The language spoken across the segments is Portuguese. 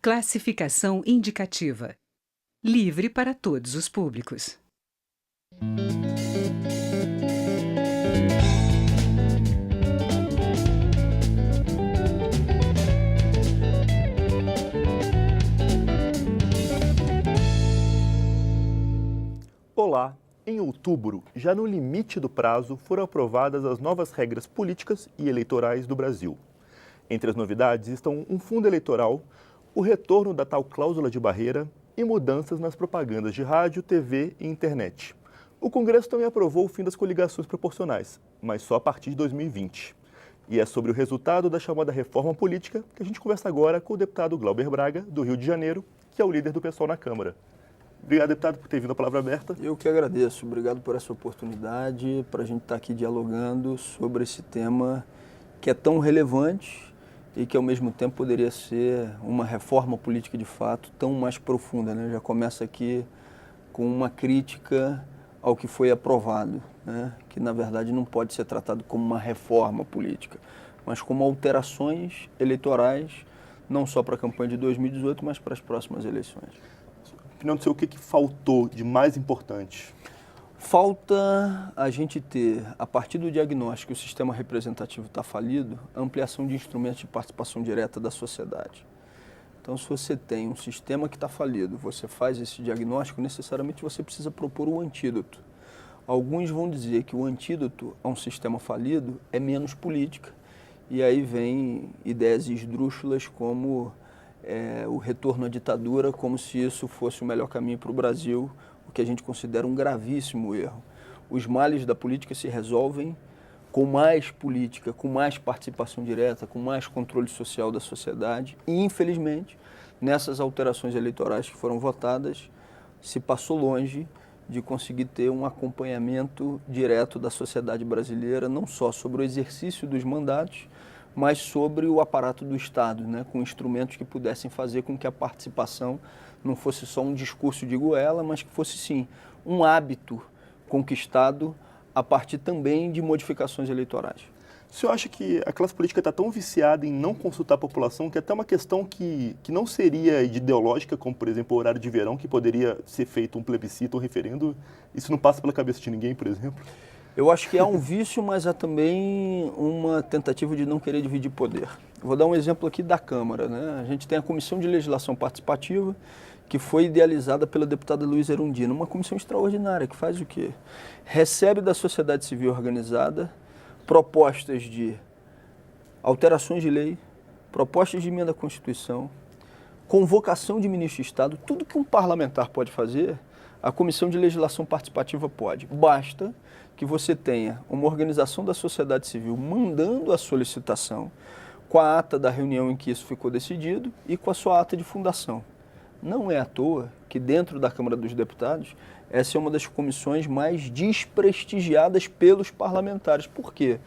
Classificação indicativa. Livre para todos os públicos. Olá! Em outubro, já no limite do prazo, foram aprovadas as novas regras políticas e eleitorais do Brasil. Entre as novidades estão um fundo eleitoral, o retorno da tal cláusula de barreira e mudanças nas propagandas de rádio, TV e internet. O Congresso também aprovou o fim das coligações proporcionais, mas só a partir de 2020. E é sobre o resultado da chamada reforma política que a gente conversa agora com o deputado Glauber Braga, do Rio de Janeiro, que é o líder do PSOL na Câmara. Obrigado, deputado, por ter vindo à palavra aberta. Eu que agradeço. Obrigado por essa oportunidade para a gente estar aqui dialogando sobre esse tema que é tão relevante e que, ao mesmo tempo, poderia ser uma reforma política de fato tão mais profunda, né? Já começa aqui com uma crítica ao que foi aprovado, né? Que, na verdade, não pode ser tratado como uma reforma política, mas como alterações eleitorais, não só para a campanha de 2018, mas para as próximas eleições. Não sei o que faltou de mais importante. Falta a gente ter, a partir do diagnóstico que o sistema representativo está falido, a ampliação de instrumentos de participação direta da sociedade. Então, se você tem um sistema que está falido, você faz esse diagnóstico, necessariamente você precisa propor um antídoto. Alguns vão dizer que o antídoto a um sistema falido é menos política, e aí vem ideias esdrúxulas como o retorno à ditadura, como se isso fosse o melhor caminho para o Brasil, o que a gente considera um gravíssimo erro. Os males da política se resolvem com mais política, com mais participação direta, com mais controle social da sociedade e, infelizmente, nessas alterações eleitorais que foram votadas, se passou longe de conseguir ter um acompanhamento direto da sociedade brasileira, não só sobre o exercício dos mandatos, mas sobre o aparato do Estado, né, com instrumentos que pudessem fazer com que a participação não fosse só um discurso de goela, mas que fosse, sim, um hábito conquistado a partir também de modificações eleitorais. O senhor acha que a classe política está tão viciada em não consultar a população que até uma questão que não seria ideológica, como, por exemplo, o horário de verão, que poderia ser feito um plebiscito, um referendo, isso não passa pela cabeça de ninguém, por exemplo? Eu acho que há um vício, mas há também uma tentativa de não querer dividir poder. Vou dar um exemplo aqui da Câmara, né? A gente tem a Comissão de Legislação Participativa, que foi idealizada pela deputada Luísa Erundina, uma comissão extraordinária, que faz o quê? Recebe da sociedade civil organizada propostas de alterações de lei, propostas de emenda à Constituição, convocação de ministro de Estado, tudo que um parlamentar pode fazer, a Comissão de Legislação Participativa pode. Basta que você tenha uma organização da sociedade civil mandando a solicitação com a ata da reunião em que isso ficou decidido e com a sua ata de fundação. Não é à toa que dentro da Câmara dos Deputados essa é uma das comissões mais desprestigiadas pelos parlamentares. Por quê?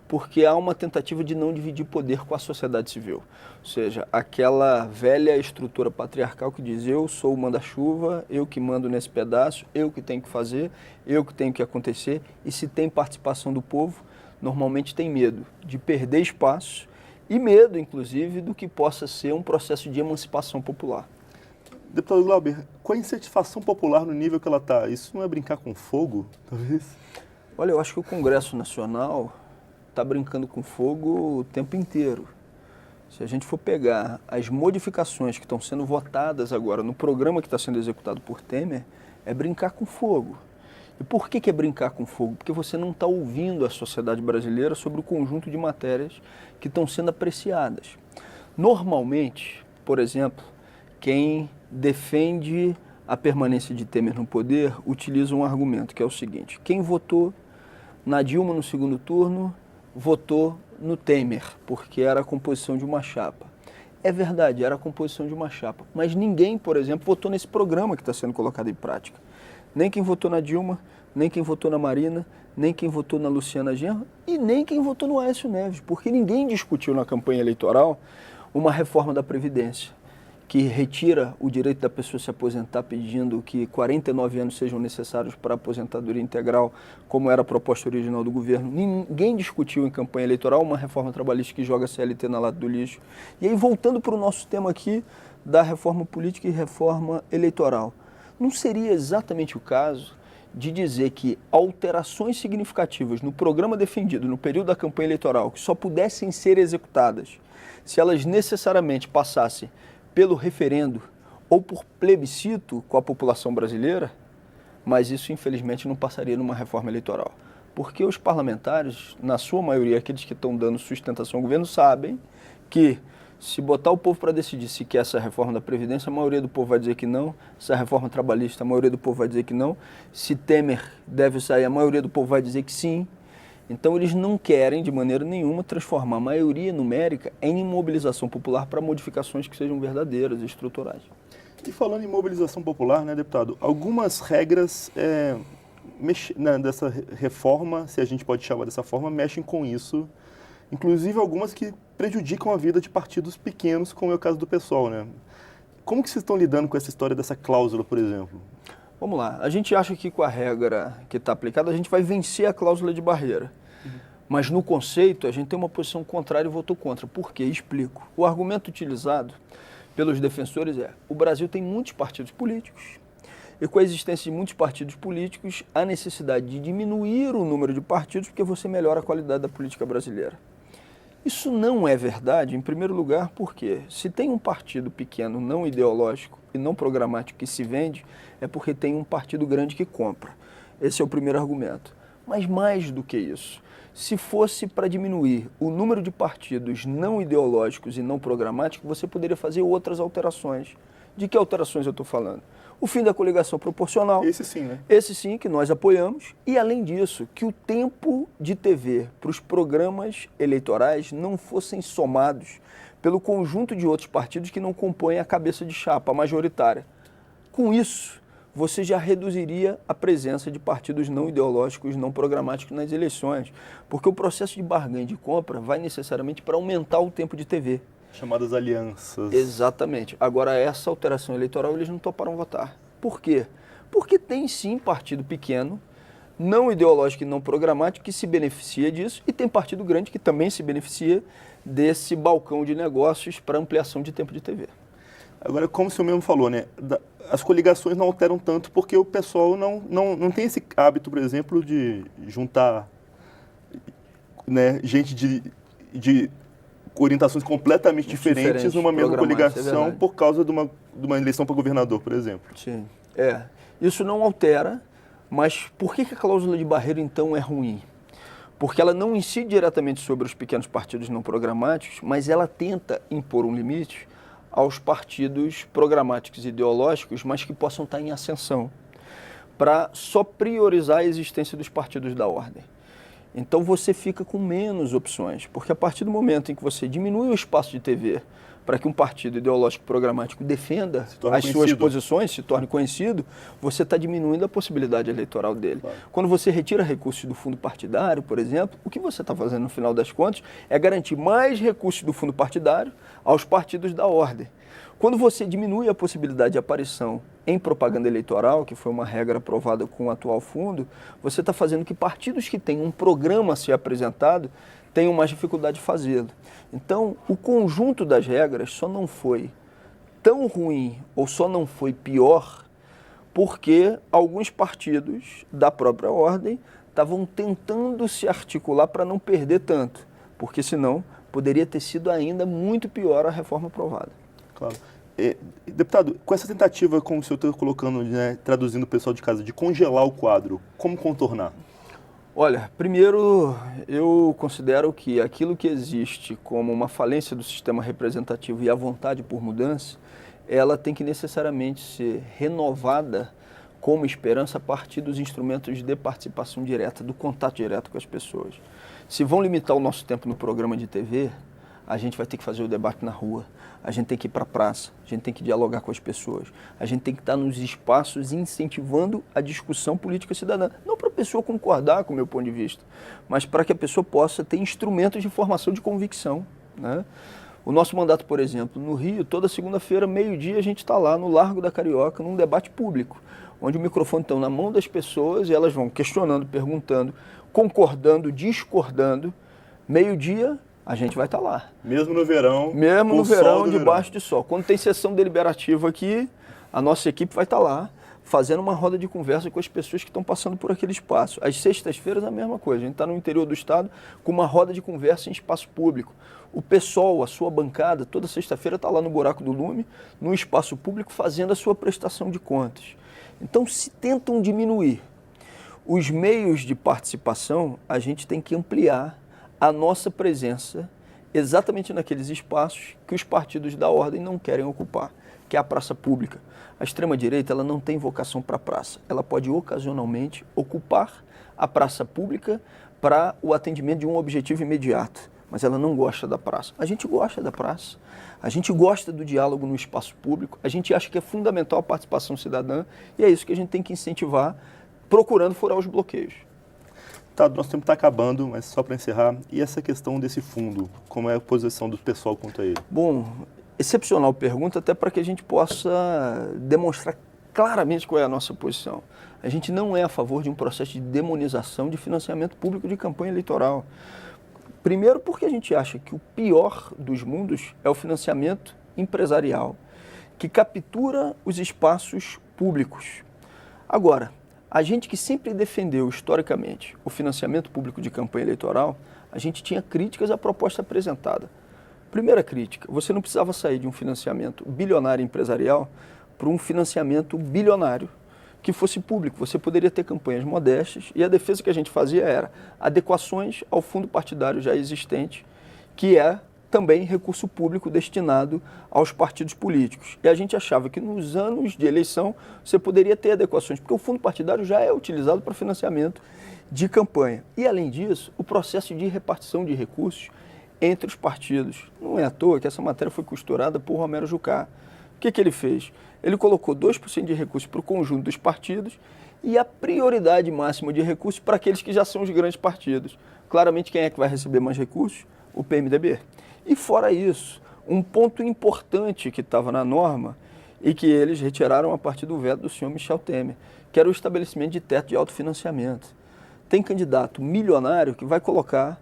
Porque há uma tentativa de não dividir poder com a sociedade civil. Ou seja, aquela velha estrutura patriarcal que diz eu sou o manda-chuva, eu que mando nesse pedaço, eu que tenho que fazer, eu que tenho que acontecer. E se tem participação do povo, normalmente tem medo de perder espaço e medo, inclusive, do que possa ser um processo de emancipação popular. Deputado Glauber, com a insatisfação popular no nível que ela está, isso não é brincar com fogo, talvez? Olha, eu acho que o Congresso Nacional está brincando com fogo o tempo inteiro. Se a gente for pegar as modificações que estão sendo votadas agora no programa que está sendo executado por Temer, é brincar com fogo. E por que é brincar com fogo? Porque você não está ouvindo a sociedade brasileira sobre o conjunto de matérias que estão sendo apreciadas. Normalmente, por exemplo, quem defende a permanência de Temer no poder utiliza um argumento que é o seguinte: quem votou na Dilma no segundo turno votou no Temer, porque era a composição de uma chapa. É verdade, era a composição de uma chapa, mas ninguém, por exemplo, votou nesse programa que está sendo colocado em prática. Nem quem votou na Dilma, nem quem votou na Marina, nem quem votou na Luciana Genro e nem quem votou no Aécio Neves, porque ninguém discutiu na campanha eleitoral uma reforma da Previdência, que retira o direito da pessoa se aposentar pedindo que 49 anos sejam necessários para a aposentadoria integral, como era a proposta original do governo. Ninguém discutiu em campanha eleitoral uma reforma trabalhista que joga a CLT na lata do lixo. E aí, voltando para o nosso tema aqui da reforma política e reforma eleitoral, não seria exatamente o caso de dizer que alterações significativas no programa defendido no período da campanha eleitoral, que só pudessem ser executadas se elas necessariamente passassem pelo referendo ou por plebiscito com a população brasileira, mas isso infelizmente não passaria numa reforma eleitoral. Porque os parlamentares, na sua maioria, aqueles que estão dando sustentação ao governo, sabem que se botar o povo para decidir se quer essa reforma da Previdência, a maioria do povo vai dizer que não. Se a reforma trabalhista, a maioria do povo vai dizer que não. Se Temer deve sair, a maioria do povo vai dizer que sim. Então, eles não querem, de maneira nenhuma, transformar a maioria numérica em mobilização popular para modificações que sejam verdadeiras e estruturais. E falando em mobilização popular, né, deputado, algumas regras dessa reforma, se a gente pode chamar dessa forma, mexem com isso, inclusive algumas que prejudicam a vida de partidos pequenos, como é o caso do PSOL, né? Como que vocês estão lidando com essa história dessa cláusula, por exemplo? Vamos lá, a gente acha que com a regra que está aplicada, a gente vai vencer a cláusula de barreira. Mas no conceito, a gente tem uma posição contrária e votou contra. Por quê? Explico. O argumento utilizado pelos defensores é: o Brasil tem muitos partidos políticos, e com a existência de muitos partidos políticos, há necessidade de diminuir o número de partidos porque você melhora a qualidade da política brasileira. Isso não é verdade, em primeiro lugar, porque se tem um partido pequeno, não ideológico e não programático que se vende, é porque tem um partido grande que compra. Esse é o primeiro argumento. Mas mais do que isso, se fosse para diminuir o número de partidos não ideológicos e não programáticos, você poderia fazer outras alterações. De que alterações eu estou falando? O fim da coligação proporcional. Esse sim, né? Esse sim, que nós apoiamos. E, além disso, que o tempo de TV para os programas eleitorais não fossem somados pelo conjunto de outros partidos que não compõem a cabeça de chapa majoritária. Com isso, você já reduziria a presença de partidos não ideológicos, não programáticos nas eleições. Porque o processo de barganha e de compra vai necessariamente para aumentar o tempo de TV. Chamadas alianças. Exatamente. Agora, essa alteração eleitoral eles não toparam votar. Por quê? Porque tem sim partido pequeno, não ideológico e não programático, que se beneficia disso, e tem partido grande que também se beneficia desse balcão de negócios para ampliação de tempo de TV. Agora, como o senhor mesmo falou, né, as coligações não alteram tanto porque o pessoal não tem esse hábito, por exemplo, de juntar, né, gente de orientações completamente diferentes numa mesma coligação por causa de uma eleição para governador, por exemplo. Sim, isso não altera, mas por que a cláusula de barreira, então, é ruim? Porque ela não incide diretamente sobre os pequenos partidos não programáticos, mas ela tenta impor um limite aos partidos programáticos e ideológicos, mas que possam estar em ascensão, para só priorizar a existência dos partidos da ordem. Então você fica com menos opções, porque a partir do momento em que você diminui o espaço de TV para que um partido ideológico programático defenda as suas posições, se torne conhecido, você está diminuindo a possibilidade eleitoral dele. Claro. Quando você retira recursos do fundo partidário, por exemplo, o que você está fazendo no final das contas é garantir mais recursos do fundo partidário aos partidos da ordem. Quando você diminui a possibilidade de aparição em propaganda eleitoral, que foi uma regra aprovada com o atual fundo, você está fazendo que partidos que têm um programa a ser apresentado tenham mais dificuldade de fazê-lo. Então, o conjunto das regras só não foi tão ruim ou só não foi pior porque alguns partidos da própria ordem estavam tentando se articular para não perder tanto, porque senão poderia ter sido ainda muito pior a reforma aprovada. Claro. Deputado, com essa tentativa, como o senhor está colocando, né, traduzindo o pessoal de casa, de congelar o quadro, como contornar? Olha, primeiro eu considero que aquilo que existe como uma falência do sistema representativo e a vontade por mudança, ela tem que necessariamente ser renovada como esperança a partir dos instrumentos de participação direta, do contato direto com as pessoas. Se vão limitar o nosso tempo no programa de TV, a gente vai ter que fazer o debate na rua, a gente tem que ir para a praça, a gente tem que dialogar com as pessoas, a gente tem que estar nos espaços incentivando a discussão política cidadã. Não para a pessoa concordar com o meu ponto de vista, mas para que a pessoa possa ter instrumentos de formação de convicção, né? O nosso mandato, por exemplo, no Rio, toda segunda-feira, meio-dia, a gente está lá no Largo da Carioca, num debate público, onde o microfone está na mão das pessoas e elas vão questionando, perguntando, concordando, discordando. Meio-dia, a gente vai estar lá. Mesmo no verão? Mesmo no verão, debaixo de sol. Quando tem sessão deliberativa aqui, a nossa equipe vai estar lá, fazendo uma roda de conversa com as pessoas que estão passando por aquele espaço. Às sextas-feiras, a mesma coisa. A gente está no interior do estado com uma roda de conversa em espaço público. O PSOL, a sua bancada, toda sexta-feira está lá no Buraco do Lume, no espaço público, fazendo a sua prestação de contas. Então, se tentam diminuir os meios de participação, a gente tem que ampliar a nossa presença exatamente naqueles espaços que os partidos da ordem não querem ocupar, que é a praça pública. A extrema-direita ela não tem vocação para a praça. Ela pode ocasionalmente ocupar a praça pública para o atendimento de um objetivo imediato, mas ela não gosta da praça. A gente gosta da praça, a gente gosta do diálogo no espaço público, a gente acha que é fundamental a participação cidadã e é isso que a gente tem que incentivar, procurando furar os bloqueios. Tá, nosso tempo está acabando, mas só para encerrar, e essa questão desse fundo, como é a posição do pessoal quanto a ele? Bom, excepcional pergunta, até para que a gente possa demonstrar claramente qual é a nossa posição. A gente não é a favor de um processo de demonização de financiamento público de campanha eleitoral. Primeiro porque a gente acha que o pior dos mundos é o financiamento empresarial, que captura os espaços públicos. Agora, a gente que sempre defendeu historicamente o financiamento público de campanha eleitoral, a gente tinha críticas à proposta apresentada. Primeira crítica, você não precisava sair de um financiamento bilionário empresarial para um financiamento bilionário que fosse público. Você poderia ter campanhas modestas e a defesa que a gente fazia era adequações ao fundo partidário já existente, que é também recurso público destinado aos partidos políticos. E a gente achava que nos anos de eleição você poderia ter adequações, porque o fundo partidário já é utilizado para financiamento de campanha. E, além disso, o processo de repartição de recursos entre os partidos. Não é à toa que essa matéria foi costurada por Romero Jucá. O que ele fez? Ele colocou 2% de recursos para o conjunto dos partidos e a prioridade máxima de recursos para aqueles que já são os grandes partidos. Claramente, quem é que vai receber mais recursos? O PMDB. E fora isso, um ponto importante que estava na norma e que eles retiraram a partir do veto do senhor Michel Temer, que era o estabelecimento de teto de autofinanciamento. Tem candidato milionário que vai colocar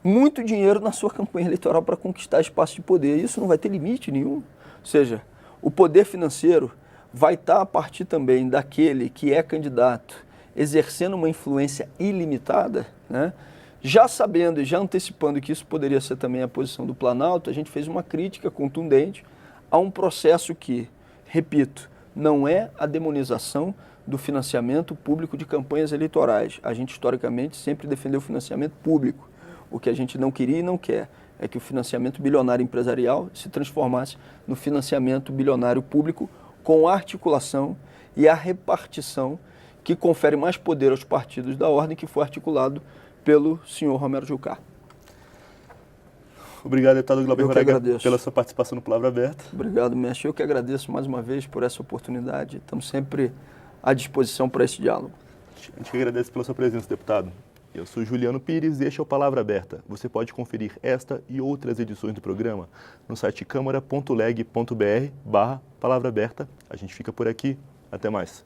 muito dinheiro na sua campanha eleitoral para conquistar espaço de poder. Isso não vai ter limite nenhum. Ou seja, o poder financeiro vai estar a partir também daquele que é candidato exercendo uma influência ilimitada, né? Já sabendo e já antecipando que isso poderia ser também a posição do Planalto, a gente fez uma crítica contundente a um processo que, repito, não é a demonização do financiamento público de campanhas eleitorais. A gente, historicamente, sempre defendeu o financiamento público. O que a gente não queria e não quer é que o financiamento bilionário empresarial se transformasse no financiamento bilionário público com a articulação e a repartição que confere mais poder aos partidos da ordem, que foi articulado pelo senhor Romero Jucá. Obrigado, deputado Glauber Braga, pela sua participação no Palavra Aberta. Obrigado, mestre. Eu que agradeço mais uma vez por essa oportunidade. Estamos sempre à disposição para esse diálogo. A gente agradece pela sua presença, deputado. Eu sou Juliano Pires e este é o Palavra Aberta. Você pode conferir esta e outras edições do programa no site câmara.leg.br/Palavra Aberta. A gente fica por aqui. Até mais.